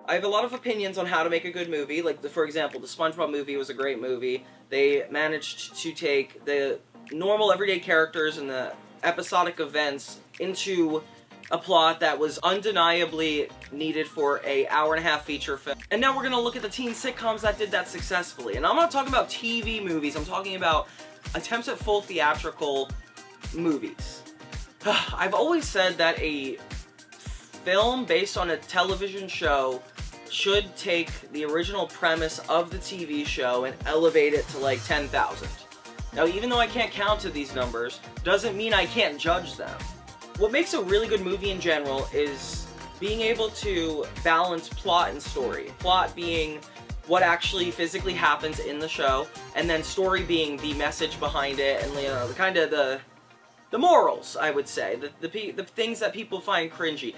I have a lot of opinions on how to make a good movie. Like, for example, the SpongeBob movie was a great movie. They managed to take the normal everyday characters and the episodic events into a plot that was undeniably needed for a hour-and-a-half feature film. And now we're gonna look at the teen sitcoms that did that successfully. And I'm not talking about TV movies, I'm talking about attempts at full theatrical movies. I've always said that a film based on a television show should take the original premise of the TV show and elevate it to like 10,000. Now, even though I can't count to these numbers, doesn't mean I can't judge them. What makes a really good movie in general is being able to balance plot and story. Plot being what actually physically happens in the show, and then story being the message behind it, and you know, kind of the morals, I would say, the things that people find cringy.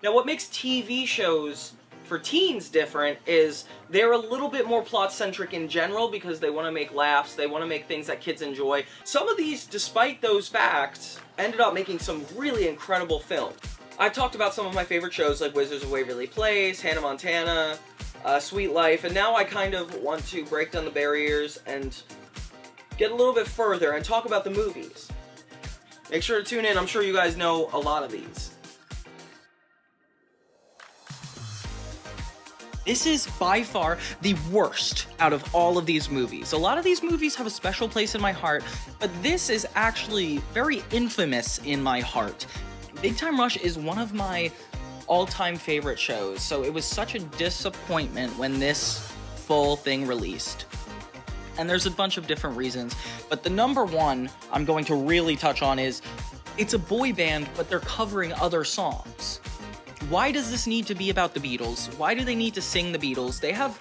Now, what makes TV shows for teens different is they're a little bit more plot-centric in general because they want to make laughs, they want to make things that kids enjoy. Some of these, despite those facts, ended up making some really incredible films. I've talked about some of my favorite shows like Wizards of Waverly Place, Hannah Montana, Sweet Life, and now I kind of want to break down the barriers and get a little bit further and talk about the movies. Make sure to tune in, I'm sure you guys know a lot of these. This is by far the worst out of all of these movies. A lot of these movies have a special place in my heart, but this is actually very infamous in my heart. Big Time Rush is one of my all-time favorite shows, so it was such a disappointment when this full thing released. And there's a bunch of different reasons, but the number one I'm going to really touch on is it's a boy band, but they're covering other songs. Why does this need to be about the Beatles? Why do they need to sing the Beatles? They have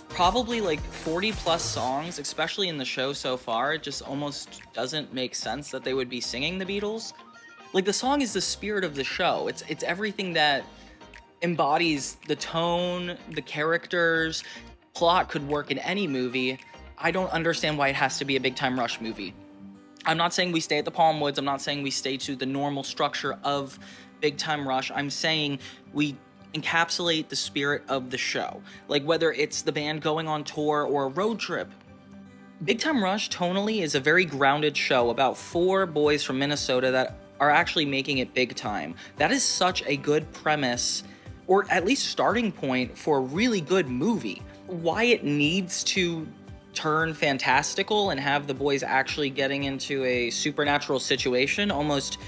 probably like 40 plus songs, especially in the show so far. It just almost doesn't make sense that they would be singing the Beatles. Like, the song is the spirit of the show. It's everything that embodies the tone, the characters. Plot could work in any movie. I don't understand why it has to be a Big Time Rush movie. I'm not saying we stay at the Palm Woods. I'm not saying we stay to the normal structure of Big Time Rush. I'm saying we encapsulate the spirit of the show. Like, whether it's the band going on tour or a road trip. Big Time Rush tonally is a very grounded show about 4 boys from Minnesota that are actually making it big time. That is such a good premise, or at least starting point for a really good movie. Why it needs to turn fantastical and have the boys actually getting into a supernatural situation almost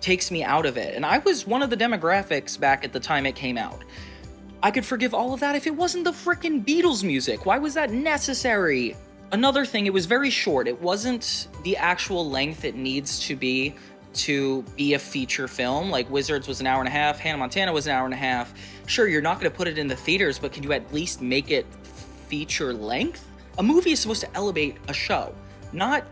takes me out of it. And I was one of the demographics back at the time it came out. I could forgive all of that if it wasn't the frickin' Beatles music. Why was that necessary? Another thing, it was very short. It wasn't the actual length it needs to be a feature film. Like, Wizards was an hour and a half, Hannah Montana was an hour and a half. Sure, you're not gonna put it in the theaters, but can you at least make it feature length? A movie is supposed to elevate a show, not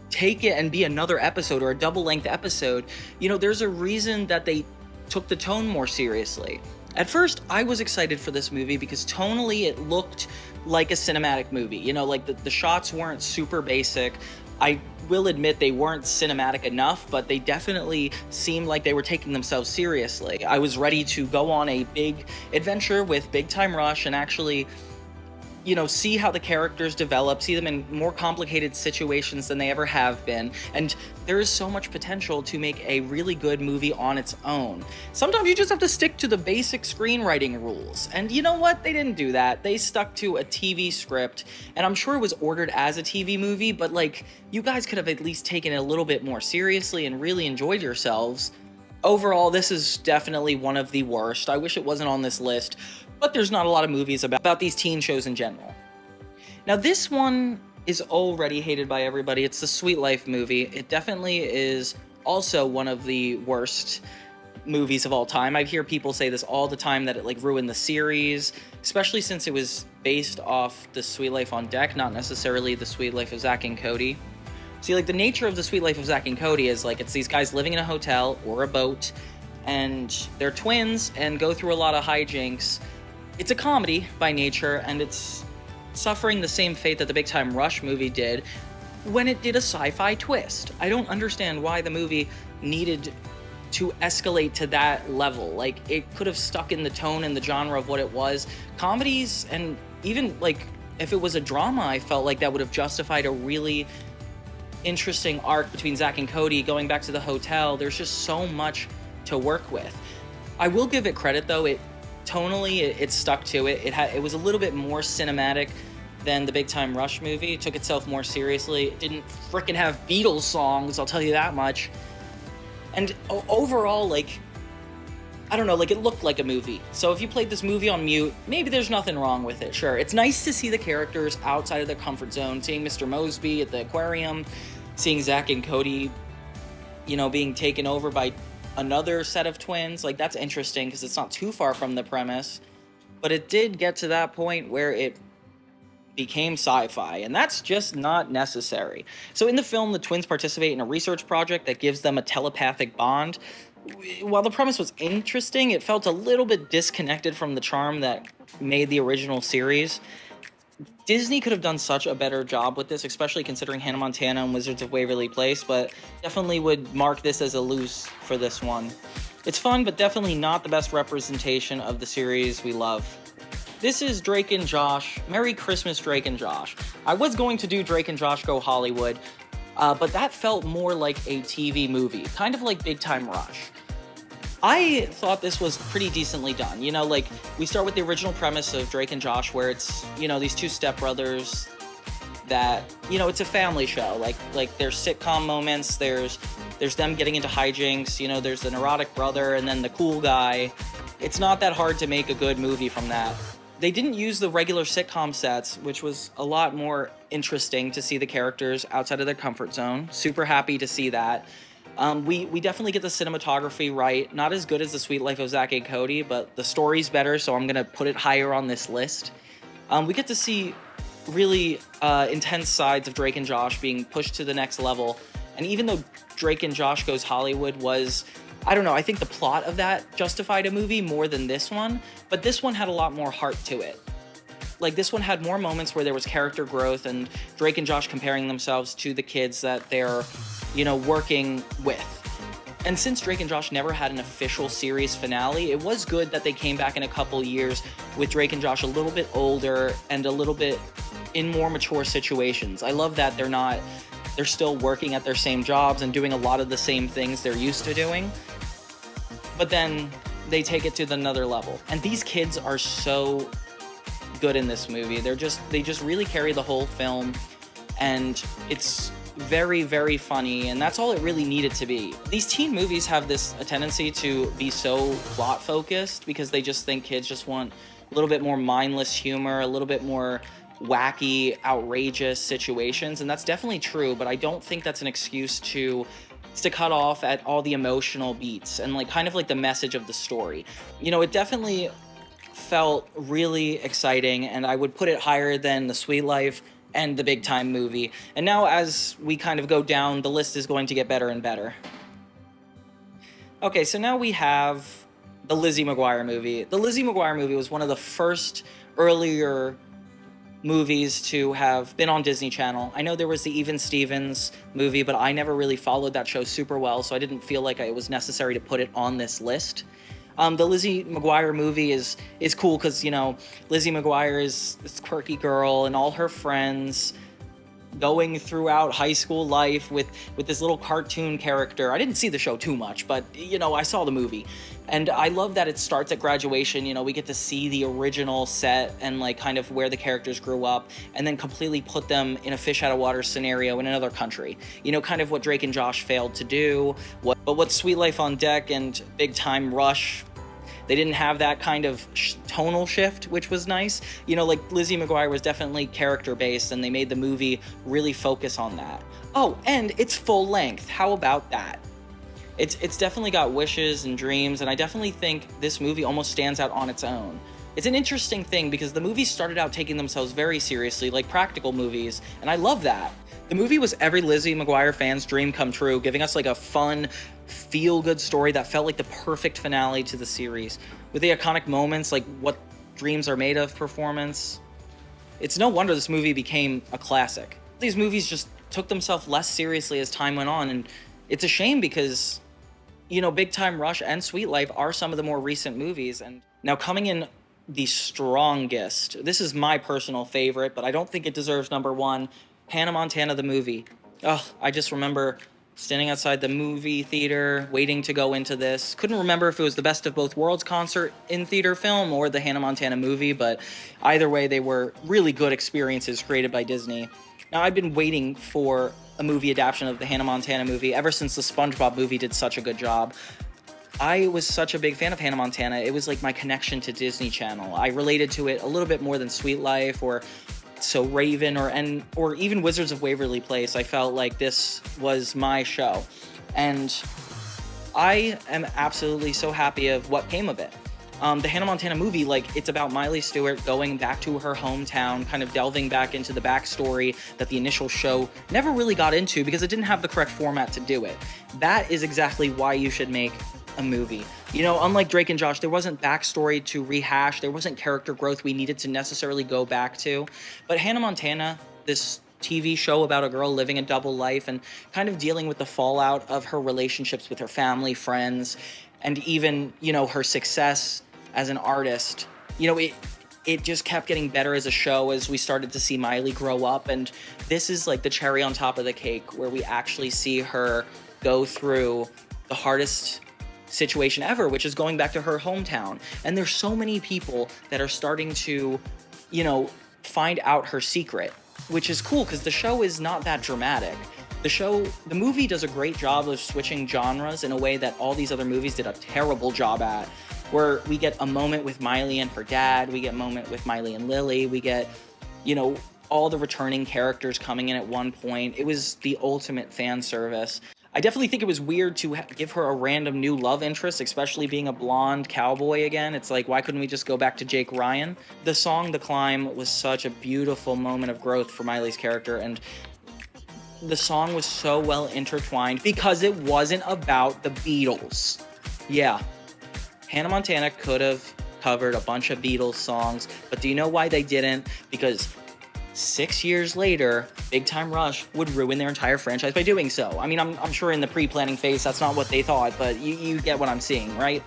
take it and be another episode or a double-length episode. You know, there's a reason that they took the tone more seriously. At first, I was excited for this movie because tonally it looked like a cinematic movie. You know, like the shots weren't super basic. I will admit they weren't cinematic enough, but they definitely seemed like they were taking themselves seriously. I was ready to go on a big adventure with Big Time Rush and actually, you know, see how the characters develop, see them in more complicated situations than they ever have been, and there is so much potential to make a really good movie on its own. Sometimes you just have to stick to the basic screenwriting rules, and you know what? They didn't do that. They stuck to a TV script, and I'm sure it was ordered as a TV movie, but like, you guys could have at least taken it a little bit more seriously and really enjoyed yourselves. Overall, this is definitely one of the worst. I wish it wasn't on this list, but there's not a lot of movies about these teen shows in general. Now, this one is already hated by everybody. It's the Sweet Life movie. It definitely is also one of the worst movies of all time. I hear people say this all the time, that it like ruined the series, especially since it was based off the Sweet Life on Deck, not necessarily the Sweet Life of Zack and Cody. See, like, the nature of the Sweet Life of Zack and Cody is like, it's these guys living in a hotel or a boat, and they're twins and go through a lot of hijinks. It's a comedy by nature, and it's suffering the same fate that the Big Time Rush movie did when it did a sci-fi twist. I don't understand why the movie needed to escalate to that level. Like, it could have stuck in the tone and the genre of what it was. Comedies, and even like if it was a drama, I felt like that would have justified a really interesting arc between Zach and Cody going back to the hotel. There's just so much to work with. I will give it credit though, it tonally it stuck to it. It was a little bit more cinematic than the Big Time Rush movie. It took itself more seriously. It didn't frickin' have Beatles songs, I'll tell you that much. And overall, like, I don't know, like, it looked like a movie. So if you played this movie on mute, maybe there's nothing wrong with it. Sure, it's nice to see the characters outside of their comfort zone, seeing Mr. Mosby at the aquarium, seeing Zach and Cody, you know, being taken over by another set of twins. Like, that's interesting because it's not too far from the premise. But it did get to that point where it became sci-fi, and that's just not necessary. So in the film, the twins participate in a research project that gives them a telepathic bond. While the premise was interesting, it felt a little bit disconnected from the charm that made the original series. Disney could have done such a better job with this, especially considering Hannah Montana and Wizards of Waverly Place, but definitely would mark this as a lose for this one. It's fun, but definitely not the best representation of the series we love. This is Drake and Josh. Merry Christmas, Drake and Josh. I was going to do Drake and Josh Go Hollywood, but that felt more like a TV movie, kind of like Big Time Rush. I thought this was pretty decently done. You know, like, we start with the original premise of Drake and Josh, where it's, you know, these two stepbrothers that, you know, it's a family show. Like there's sitcom moments, there's them getting into hijinks, you know, there's the neurotic brother and then the cool guy. It's not that hard to make a good movie from that. They didn't use the regular sitcom sets, which was a lot more interesting to see the characters outside of their comfort zone. Super happy to see that. We definitely get the cinematography right. Not as good as The Sweet Life of Zack and Cody, but the story's better, so I'm going to put it higher on this list. We get to see really intense sides of Drake and Josh being pushed to the next level. And even though Drake and Josh Goes Hollywood was, I don't know, I think the plot of that justified a movie more than this one, but this one had a lot more heart to it. Like, this one had more moments where there was character growth and Drake and Josh comparing themselves to the kids that they're, you know, working with. And since Drake and Josh never had an official series finale, it was good that they came back in a couple years with Drake and Josh a little bit older and a little bit in more mature situations. I love that they're still working at their same jobs and doing a lot of the same things they're used to doing. But then they take it to another level. And these kids are so good in this movie. They just really carry the whole film, and it's very, very funny, and that's all it really needed to be. These teen movies have a tendency to be so plot focused because they just think kids just want a little bit more mindless humor, a little bit more wacky, outrageous situations, and that's definitely true, but I don't think that's an excuse to cut off at all the emotional beats and kind of the message of the story. You know, it definitely felt really exciting, and I would put it higher than The Sweet Life and the Big Time movie. And now as we kind of go down, the list is going to get better and better. Okay, so now we have the Lizzie McGuire movie. The Lizzie McGuire movie was one of the first earlier movies to have been on Disney Channel. I know there was the Even Stevens movie, but I never really followed that show super well, so I didn't feel like it was necessary to put it on this list. The Lizzie McGuire movie is cool because, you know, Lizzie McGuire is this quirky girl and all her friends going throughout high school life with this little cartoon character. I didn't see the show too much, but, you know, I saw the movie. And I love that it starts at graduation. You know, we get to see the original set and kind of where the characters grew up, and then completely put them in a fish out of water scenario in another country. You know, kind of what Drake and Josh failed to do, what Sweet Life on Deck and Big Time Rush, they didn't have that kind of tonal shift, which was nice. You know, Lizzie McGuire was definitely character-based, and they made the movie really focus on that. Oh, and it's full length. How about that? It's definitely got wishes and dreams, and I definitely think this movie almost stands out on its own. It's an interesting thing because the movies started out taking themselves very seriously, like practical movies, and I love that. The movie was every Lizzie McGuire fan's dream come true, giving us a fun, feel-good story that felt like the perfect finale to the series. With the iconic moments like What Dreams Are Made Of performance. It's no wonder this movie became a classic. These movies just took themselves less seriously as time went on, and it's a shame because Big Time Rush and Sweet Life are some of the more recent movies. And now coming in the strongest, this is my personal favorite, but I don't think it deserves number one, Hannah Montana the movie. Oh, I just remember standing outside the movie theater, waiting to go into this. Couldn't remember if it was the Best of Both Worlds concert in theater film or the Hannah Montana movie, but either way, they were really good experiences created by Disney. Now, I've been waiting for a movie adaptation of the Hannah Montana movie ever since the SpongeBob movie did such a good job. I was such a big fan of Hannah Montana. It was like my connection to Disney Channel. I related to it a little bit more than Sweet Life or So Raven or even Wizards of Waverly Place. I felt like this was my show. And I am absolutely so happy of what came of it. The Hannah Montana movie, it's about Miley Stewart going back to her hometown, kind of delving back into the backstory that the initial show never really got into because it didn't have the correct format to do it. That is exactly why you should make a movie. Unlike Drake and Josh, there wasn't backstory to rehash. There wasn't character growth we needed to necessarily go back to. But Hannah Montana, this TV show about a girl living a double life and kind of dealing with the fallout of her relationships with her family, friends, and even, her success as an artist, it just kept getting better as a show as we started to see Miley grow up. And this is like the cherry on top of the cake where we actually see her go through the hardest situation ever, which is going back to her hometown. And there's so many people that are starting to, find out her secret, which is cool because the show is not that dramatic. The movie does a great job of switching genres in a way that all these other movies did a terrible job at, where we get a moment with Miley and her dad, we get a moment with Miley and Lily, we get, all the returning characters coming in at one point. It was the ultimate fan service. I definitely think it was weird to give her a random new love interest, especially being a blonde cowboy again. It's like, why couldn't we just go back to Jake Ryan? The song The Climb was such a beautiful moment of growth for Miley's character, and the song was so well intertwined because it wasn't about the Beatles. Yeah, Hannah Montana could have covered a bunch of Beatles songs, but do you know why they didn't? Because 6 years later, Big Time Rush would ruin their entire franchise by doing so. I mean, I'm sure in the pre-planning phase, that's not what they thought, but you get what I'm seeing, right?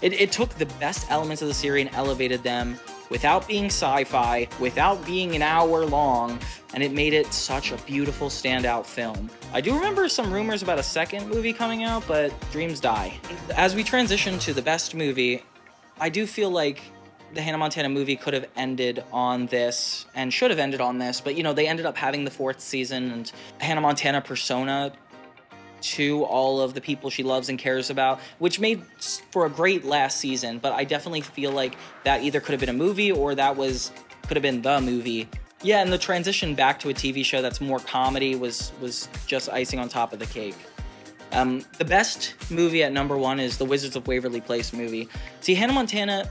It took the best elements of the series and elevated them without being sci-fi, without being an hour long, and it made it such a beautiful standout film. I do remember some rumors about a second movie coming out, but dreams die. As we transition to the best movie, I do feel like the Hannah Montana movie could have ended on this and should have ended on this, but they ended up having the 4th season and Hannah Montana persona to all of the people she loves and cares about, which made for a great last season. But I definitely feel like that either could have been a movie or could have been the movie. Yeah, and the transition back to a TV show that's more comedy was just icing on top of the cake. The best movie at number one is the Wizards of Waverly Place movie. See, Hannah Montana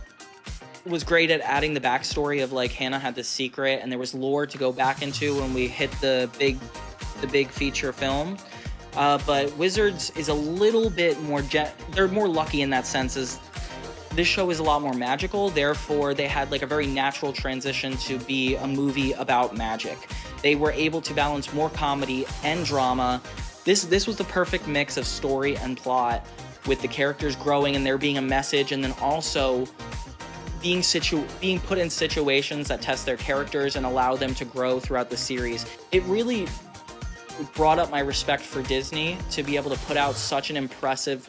was great at adding the backstory of Hannah had this secret and there was lore to go back into when we hit the big feature film. But Wizards is a little bit more they're more lucky in that sense, as this show is a lot more magical. Therefore, they had a very natural transition to be a movie about magic. They were able to balance more comedy and drama. This was the perfect mix of story and plot, with the characters growing and there being a message, and then also being put in situations that test their characters and allow them to grow throughout the series. It really brought up my respect for Disney to be able to put out such an impressive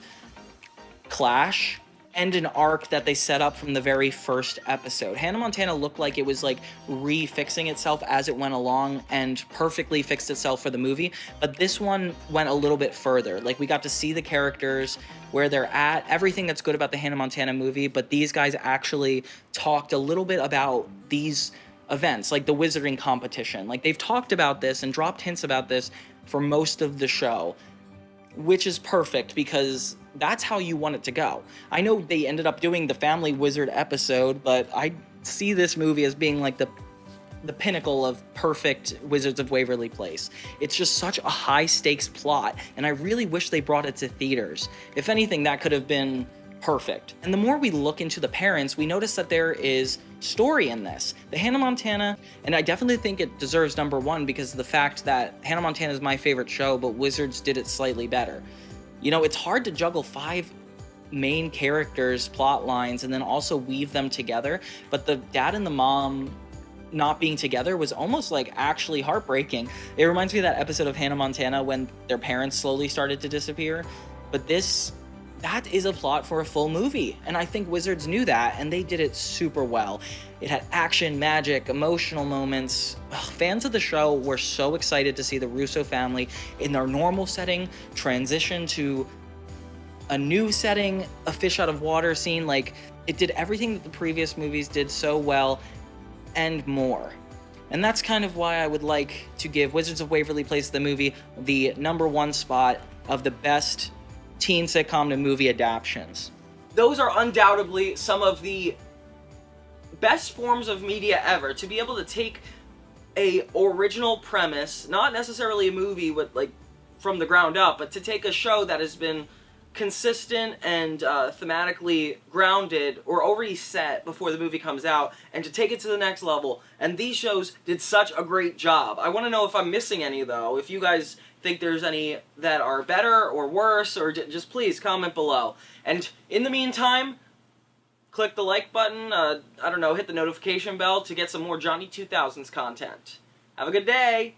clash and an arc that they set up from the very first episode. Hannah Montana looked like it was refixing itself as it went along and perfectly fixed itself for the movie, but this one went a little bit further. We got to see the characters, where they're at, everything that's good about the Hannah Montana movie, but these guys actually talked a little bit about these events, like the wizarding competition. They've talked about this and dropped hints about this for most of the show, which is perfect because that's how you want it to go. I know they ended up doing the Family Wizard episode, but I see this movie as being the pinnacle of perfect Wizards of Waverly Place. It's just such a high stakes plot, and I really wish they brought it to theaters. If anything, that could have been perfect. And the more we look into the parents, we notice that there is story in this. The Hannah Montana, and I definitely think it deserves number one because of the fact that Hannah Montana is my favorite show, but Wizards did it slightly better. You know, it's hard to juggle 5 main characters, plot lines, and then also weave them together. But the dad and the mom not being together was almost like actually heartbreaking. It reminds me of that episode of Hannah Montana when their parents slowly started to disappear. But that is a plot for a full movie, and I think Wizards knew that, and they did it super well. It had action, magic, emotional moments. Fans of the show were so excited to see the Russo family in their normal setting transition to a new setting, a fish out of water scene. Like, it did everything that the previous movies did so well, and more. And that's kind of why I would like to give Wizards of Waverly Place the movie the #1 spot of the best teen sitcom to movie adaptations. Those are undoubtedly some of the best forms of media ever, to be able to take a original premise, not necessarily a movie with like from the ground up, but to take a show that has been consistent and thematically grounded or already set before the movie comes out, and to take it to the next level. And these shows did such a great job. I want to know if I'm missing any, though. If you guys think there's any that are better or worse, or just please comment below. And in the meantime, click the like button, I don't know, hit the notification bell to get some more Johnny 2000s content. Have a good day!